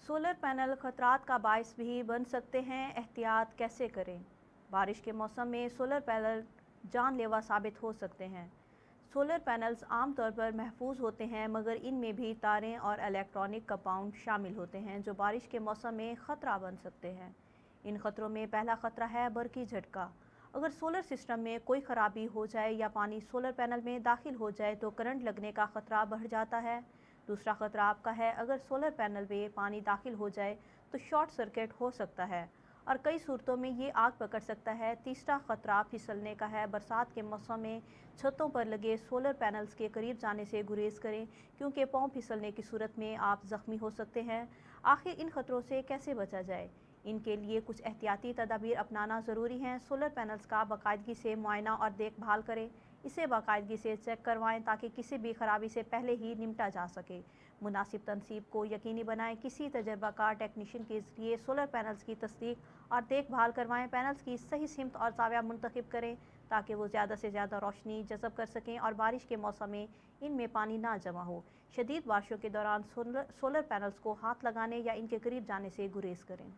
Solar panel खतरात का बायस भी बन सकते हैं, एहतियात कैसे करें? बारिश के मौसम में सोलर पैनल जानलेवा साबित हो सकते हैं। सोलर पैनल्स आमतौर पर महफूज होते हैं, मगर इनमें भी तारें और इलेक्ट्रॉनिक कंपाउंड शामिल होते हैं जो बारिश के मौसम में ख़तरा बन सकते हैं। इन खतरों में पहला ख़तरा है बरक़ी झटका। अगर सोलर सिस्टम में कोई ख़राबी हो जाए या पानी सोलर पैनल में दाखिल हो जाए तो करंट लगने का ख़तरा बढ़ जाता है। दूसरा ख़तरा आपका है, अगर सोलर पैनल में पानी दाखिल हो जाए तो शॉर्ट सर्किट हो सकता है और कई सूरतों में ये आग पकड़ सकता है। तीसरा ख़तरा फिसलने का है। बरसात के मौसम में छतों पर लगे सोलर पैनल्स के करीब जाने से गुरेज करें, क्योंकि पाँव फिसलने की सूरत में आप ज़ख्मी हो सकते हैं। आखिर इन ख़तरों से कैसे बचा जाए? इनके लिए कुछ एहतियाती तदाबीर अपनाना ज़रूरी हैं। सोलर पैनल्स का बाकायदगी से मुआयना और देखभाल करें। इसे बाकायदगी से चेक करवाएं ताकि किसी भी खराबी से पहले ही निपटा जा सके। मुनासिब तनसीब को यकीनी बनाएं। किसी तजर्बाकार टेक्नीशियन के ज़रिए सोलर पैनल्स की तस्दीक और देखभाल करवाएं। पैनल्स की सही सिमत और ज़ाविया मुंतखब करें ताकि वो ज़्यादा से ज़्यादा रोशनी जज़ब कर सकें और बारिश के मौसम में इनमें पानी ना जमा हो। शदीद बारिशों के दौरान सोलर पैनल्स को हाथ लगाने या इनके करीब जाने से गुरेज करें।